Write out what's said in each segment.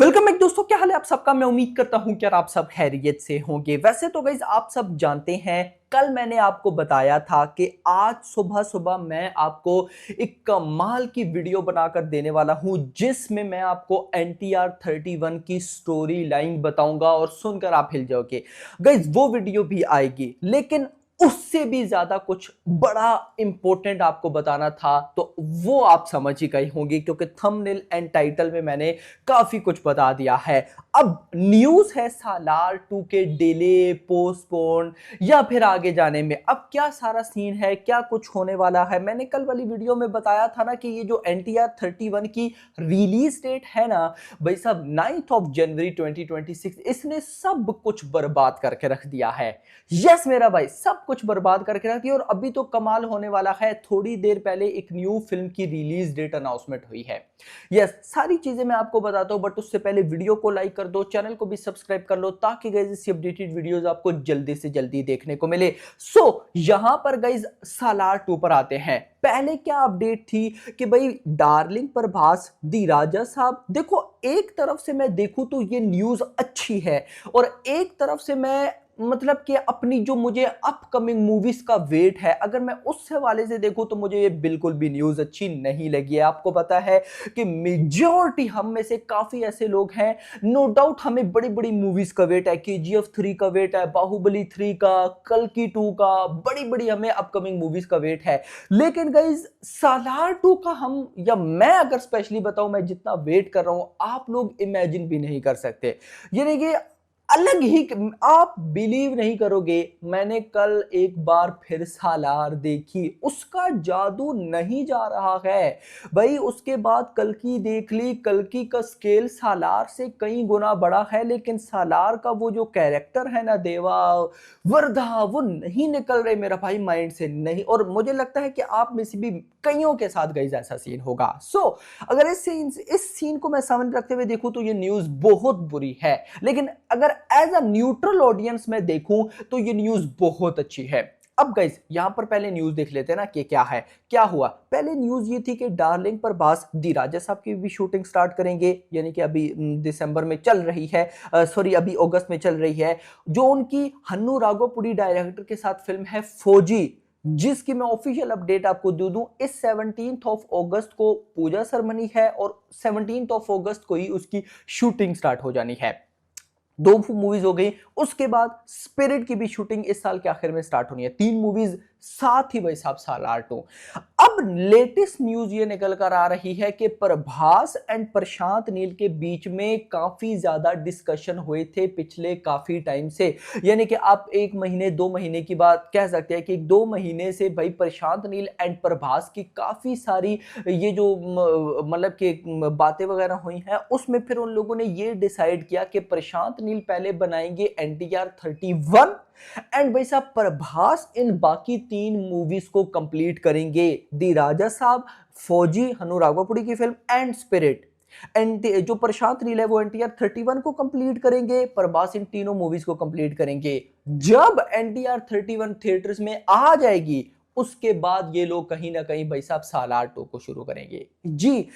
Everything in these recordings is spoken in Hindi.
वेलकम बैक दोस्तों, क्या हाल है आप सबका। मैं उम्मीद करता हूं कि आप सब खैरियत से होंगे। वैसे तो गाइस आप सब जानते हैं, कल मैंने आपको बताया था कि आज सुबह सुबह मैं आपको एक कमाल की वीडियो बनाकर देने वाला हूं, जिसमें मैं आपको NTR-31 की स्टोरी लाइन बताऊंगा और सुनकर आप हिल जाओगे। गाइस वो वीडियो भी आएगी, लेकिन उससे भी ज्यादा कुछ बड़ा इंपॉर्टेंट आपको बताना था, तो वो आप समझ ही गए होंगे क्योंकि थंबनेल एंड टाइटल में मैंने काफी कुछ बता दिया है। अब न्यूज है सालार 2 के डिले, पोस्टपोन या फिर आगे जाने में अब क्या सारा सीन है, क्या कुछ होने वाला है। मैंने कल वाली वीडियो में बताया था ना कि ये जो NTR-31 की रिलीज डेट है ना भाई साहब, 9th of January 2026, इसने सब कुछ बर्बाद करके रख दिया है। यस मेरा भाई, सब कुछ बर्बाद करके रख दिया। और अभी तो कमाल होने वाला है, थोड़ी देर पहले एक न्यू फिल्म की रिलीज डेट अनाउंसमेंट हुई है। यस, सारी चीजें मैं आपको बताता हूं, बट उससे पहले वीडियो को लाइक कर दो, चैनल को भी सब्सक्राइब कर लो, ताकि गाइस इसकी अपडेटेड वीडियोस आपको जल्दी से जल्दी देखने को मिले। यहां पर गाइस सालार 2 पर आते हैं। पहले क्या अपडेट थी कि भाई डार्लिंग प्रभास दी राजा साहब, देखो एक तरफ से मैं देखूं तो ये न्यूज अच्छी है, और एक तरफ से मैं मतलब कि अपनी जो मुझे अपकमिंग मूवीज का वेट है, अगर मैं उस हवाले से देखूं तो मुझे ये बिल्कुल भी न्यूज अच्छी नहीं लगी है। आपको पता है कि मेजॉरिटी हम में से काफी ऐसे लोग हैं, नो डाउट हमें बड़ी बड़ी मूवीज का वेट है, KGF 3 का वेट है, बाहुबली 3 का, कल्कि 2 का, बड़ी बड़ी हमें अपकमिंग मूवीज का वेट है। लेकिन गाइज सालार 2 का हम, या मैं अगर स्पेशली बताऊं, मैं जितना वेट कर रहा हूं आप लोग इमेजिन भी नहीं कर सकते। यानी कि अलग ही, आप बिलीव नहीं करोगे, मैंने कल एक बार फिर सालार देखी, उसका जादू नहीं जा रहा है भाई। उसके बाद कल्कि देख ली, कल्कि का स्केल सालार से कई गुना बड़ा है, लेकिन सालार का वो जो कैरेक्टर है ना, देवा वर्धा, वो नहीं निकल रहे मेरा भाई माइंड से, नहीं। और मुझे लगता है कि आप में से भी कईयों के साथ गई ऐसा सीन होगा। अगर इस सीन को मैं सामने रखते हुए देखूं तो ये न्यूज बहुत बुरी है, लेकिन अगर एज अ न्यूट्रल ऑडियंस में देखूं तो ये न्यूज बहुत अच्छी है। अब गाइस यहां पर पहले न्यूज देख लेते हैं ना कि क्या है, क्या हुआ। पहले न्यूज ये थी कि डार्लिंग प्रभास दी राजा साहब की भी शूटिंग स्टार्ट करेंगे, यानी कि अभी दिसंबर में चल रही है, सॉरी अभी अगस्त में चल रही है। जो उनकी हन्नू राघोपुरी डायरेक्टर के साथ फिल्म है फौजी, जिसकी मैं ऑफिशियल अपडेट आपको दे दूं, इस 17th of August को पूजा सेरेमनी है और 17th of August को ही उसकी शूटिंग स्टार्ट हो जानी है। दो मूवीज हो गई, उसके बाद स्पिरिट की भी शूटिंग इस साल के आखिर में स्टार्ट होनी है। 3 मूवीज साथ ही भाई साहब सालार 2। अब लेटेस्ट न्यूज ये निकल कर आ रही है कि प्रभास एंड प्रशांत नील के बीच में काफी ज्यादा डिस्कशन हुए थे पिछले काफी टाइम से, यानी कि आप 1 महीने 2 महीने की बात कह सकते हैं कि 2 महीने से भाई प्रशांत नील एंड प्रभास की काफी सारी ये जो मतलब कि बातें वगैरह हुई हैं, उसमें फिर उन लोगों ने ये डिसाइड किया कि प्रशांत नील पहले बनाएंगे NTR-31 एंड भाई साहब प्रभास इन बाकी 3 मूवीज को कंप्लीट करेंगे। दी राजा साहब, फौजी हनु राघोपुरी की फिल्म एंड स्पिरिट। एंड जो प्रशांत नील है वो NTR-31 को कंप्लीट करेंगे, प्रभास इन तीनों मूवीज को कंप्लीट करेंगे। जब NTR-31 थिएटर्स में आ जाएगी, उसके बाद ये लोग कहीं ना कहीं भाई साहब सालार 2 को शुरू करेंगे जी।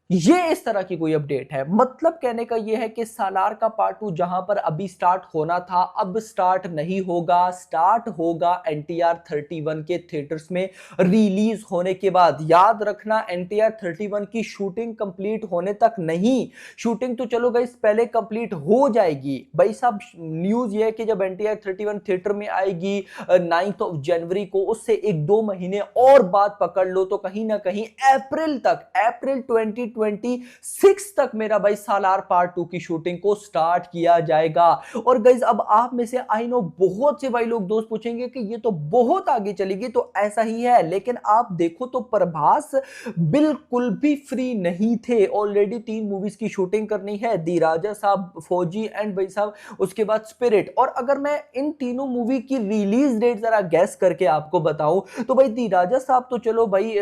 ये इस तरह की कोई अपडेट है, मतलब कहने का ये है कि सालार का पार्ट 2 जहां पर अभी स्टार्ट होना था, अब स्टार्ट नहीं होगा, स्टार्ट होगा NTR-31 के थिएटर्स में रिलीज होने के बाद। याद रखना, NTR-31 की शूटिंग कंप्लीट होने तक नहीं, शूटिंग तो चलो गाइस पहले कंप्लीट हो जाएगी भाई साहब। न्यूज ये है कि जब NTR-31 थिएटर में आएगी 9th of January को, उससे 1-2 महीने और बाद पकड़ लो तो कहीं ना कहीं अप्रैल तक, अप्रैल 2026 तक मेरा भाई सालार पार्ट 2 की शूटिंग को स्टार्ट किया जाएगा। और गाइज अब आप में से आई नो बहुत से भाई लोग दोस्त पूछेंगे कि ये तो बहुत आगे चलेगी, तो ऐसा ही है, लेकिन आप देखो तो प्रभास बिल्कुल भी फ्री नहीं थे। ऑलरेडी 3 मूवीज की शूटिंग करनी है, दी राजा साहब, फौजी एंड भाई साहब उसके बाद स्पिरिट। और अगर मैं इन तीनों मूवी की रिलीज डेट जरा गैस करके आपको बताऊं तो भाई दी राजा साहब तो चलो भाई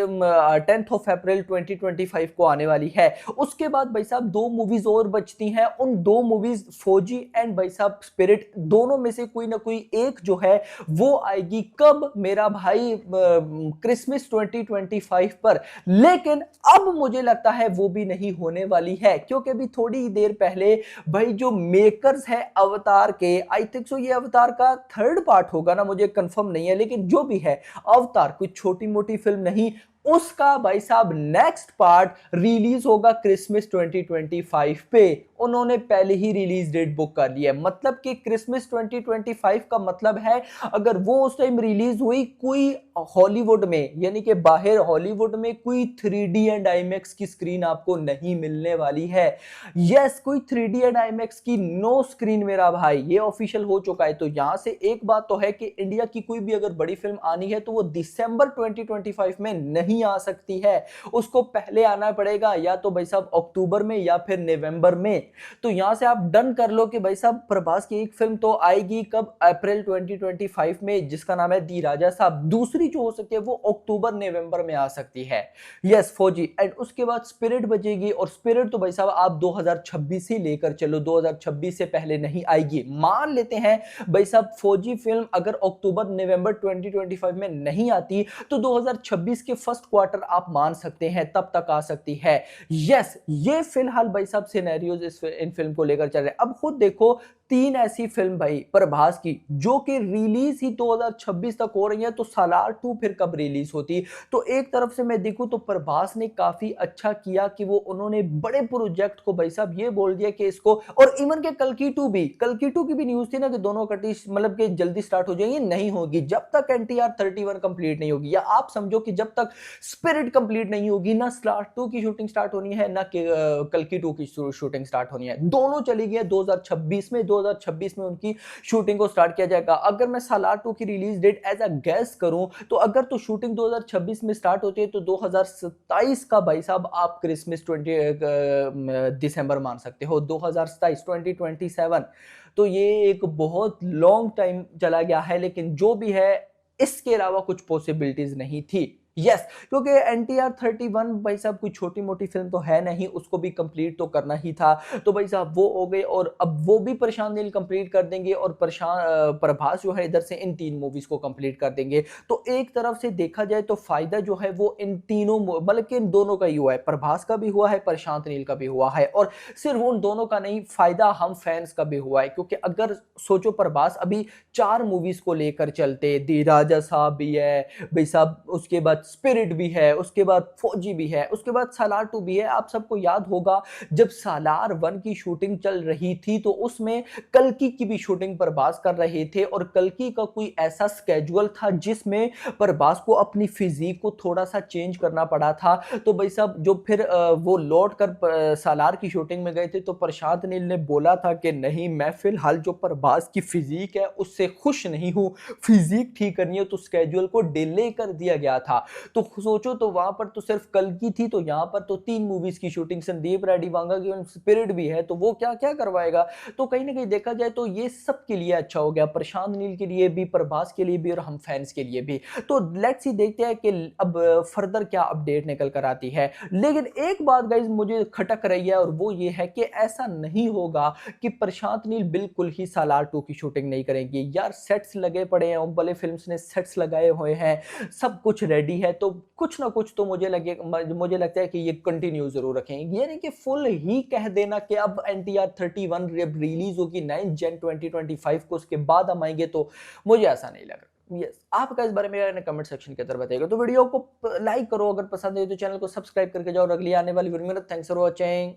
10th of April 2025 को आने वाली वाली है। उसके बाद भाई साहब 2 मूवीज और बचती हैं, उन 2 मूवीज फौजी एंड भाई साहब स्पिरिट, दोनों में से कोई ना कोई एक जो है वो आएगी कब मेरा भाई, क्रिसमस 2025 पर। लेकिन अब मुझे लगता है वो भी नहीं होने वाली है, क्योंकि अभी थोड़ी देर पहले भाई जो मेकर्स है अवतार के, आई थिंक सो ये अवतार का 3rd पार्ट होगा ना, मुझे कंफर्म नहीं है, लेकिन जो भी है अवतार कोई छोटी मोटी फिल्म नहीं, उसका भाई साहब नेक्स्ट पार्ट रिलीज होगा क्रिसमस 2025 पे। उन्होंने पहले ही रिलीज डेट बुक कर ली है, मतलब कि क्रिसमस 2025 का मतलब है अगर वो उस टाइम रिलीज हुई कोई हॉलीवुड में, यानी कि बाहर हॉलीवुड में कोई 3D एंड आईमैक्स की स्क्रीन आपको नहीं मिलने वाली है। यस, कोई 3D एंड आईमैक्स की नो स्क्रीन मेरा भाई, ये ऑफिशियल हो चुका है। तो यहां से एक बात तो है कि इंडिया की कोई भी अगर बड़ी फिल्म आनी है तो वो दिसंबर 2025 में नहीं आ सकती है, उसको पहले आना पड़ेगा, या तो भाई साहब अक्टूबर में या फिर नवंबर में। तो यहां से आप डन कर लो कि भाई साहब प्रभास की एक फिल्म तो आएगी कब, अप्रैल 2025 में, जिसका नाम है दी राजा साहब। दूसरी जो हो सकती है वो अक्टूबर नवंबर में आ सकती है। यस फौजी, एंड उसके बाद स्पिरिट बजेगी, और स्पिरिट तो भाई साहब आप 2026 ही लेकर चलो, 2026 से पहले नहीं आएगी। मान लेते हैं भाई साहब फौजी फिल्म अगर अक्टूबर नवंबर 2025 में नहीं आती तो 2026 के फर्स्ट क्वार्टर आप मान सकते हैं तब तक आ सकती है। यस, ये फिलहाल भाई साहब सिनेरियोज इन फिल्म को लेकर चल रहे हैं। अब खुद देखो 3 ऐसी फिल्म भाई प्रभास की जो कि रिलीज ही 2026 तक हो रही है, तो सालार 2 फिर कब रिलीज होती। तो एक तरफ से मैं देखूं तो प्रभास ने काफी अच्छा किया कि वो उन्होंने बड़े प्रोजेक्ट को भाई साहब ये बोल दिया कि इसको, और इवन के कल की 2 की भी न्यूज थी ना कि दोनों कटी मतलब कि जल्दी स्टार्ट हो जाएंगी, नहीं होगी जब तक NTR 31 कंप्लीट नहीं होगी, या आप समझो कि जब तक स्पिरिट कंप्लीट नहीं होगी ना स्लार 2 की शूटिंग स्टार्ट होनी है ना कल की 2 की शूटिंग स्टार्ट होनी है। दोनों चली गई है 2026 में, 2026 में उनकी शूटिंग को स्टार्ट किया जाएगा। अगर मैं सालार 2 की release date as a guess करूं तो अगर तो शूटिंग 2026 में स्टार्ट होती है तो 2027 का भाई साहब आप क्रिसमस 20 दिसंबर मान सकते हो, 2027 2027। तो ये एक बहुत लॉन्ग टाइम चला गया है, लेकिन जो भी है इसके अलावा कुछ पॉसिबिलिटीज नहीं थी। यस, क्योंकि NTR 31 भाई साहब कोई छोटी मोटी फिल्म तो है नहीं, उसको भी कंप्लीट तो करना ही था। तो भाई साहब वो हो गए, और अब वो भी प्रशांत नील कंप्लीट कर देंगे, और प्रभास जो है इधर से इन 3 मूवीज को कंप्लीट कर देंगे। तो एक तरफ से देखा जाए तो फायदा जो है वो इन तीनों मतलब कि इन दोनों का ही हुआ है, प्रभास का भी हुआ है, प्रशांत नील का भी हुआ है, और सिर्फ उन दोनों का नहीं, फायदा हम फैंस का भी हुआ है। क्योंकि अगर सोचो प्रभास अभी 4 मूवीज को लेकर चलते, दी राजा साहब भी है भाई साहब, उसके बाद स्पिरिट भी है, उसके बाद फौजी भी है, उसके बाद सालार 2 भी है। आप सबको याद होगा जब सालार 1 की शूटिंग चल रही थी तो उसमें कल्कि की भी शूटिंग प्रभास कर रहे थे, और कल्कि का कोई ऐसा स्केड्यूल था जिसमें प्रभास को अपनी फिजिक को थोड़ा सा चेंज करना पड़ा था। तो भाई साहब जो फिर वो लौट कर सालार की शूटिंग में गए थे तो प्रशांत नील ने बोला था कि नहीं, मैं फिलहाल जो प्रभास की फिजिक है उससे खुश नहीं हूं, फिजिक ठीक करनी है, तो स्केड्यूल को डिले कर दिया गया था। तो सोचो, तो वहां पर तो सिर्फ कल की थी, तो यहां पर तो 3 मूवीज की शूटिंग, संदीप रेड्डी वांगा की स्पिरिट भी है, तो वो क्या क्या करवाएगा। तो कहीं ना कहीं देखा जाए तो ये सब के लिए अच्छा हो गया, प्रशांत नील के लिए भी, प्रभास के लिए भी, और हम फैंस के लिए भी। तो लेट्स सी देखते हैं कि अब फर्दर क्या अपडेट निकल कर आती है। लेकिन एक बात गाइस मुझे खटक रही है, और वो ये है कि ऐसा नहीं होगा कि प्रशांत नील बिल्कुल ही सालार 2 की शूटिंग नहीं करेंगे। यार सेट्स लगे पड़े हैं, ओम्बले फिल्म्स ने सेट्स लगाए हुए हैं, सब कुछ रेडी है, तो कुछ ना कुछ तो मुझे लगता है कि ये कंटिन्यू जरूर रखेंगे। ये नहीं कि फुल ही कह देना कि अब NTR 31 रिलीज होगी 9 जन 2025 को, उसके बाद हम आएंगे, तो मुझे ऐसा नहीं लग रहा। यस, आपका इस बारे में कमेंट सेक्शन के अंदर बताइएगा। तो वीडियो को लाइक करो, अगर पसंद है तो चैनल को सब्सक्राइब करके जाओ, और अगली आने वाली वीडियो में। Thanks for watching.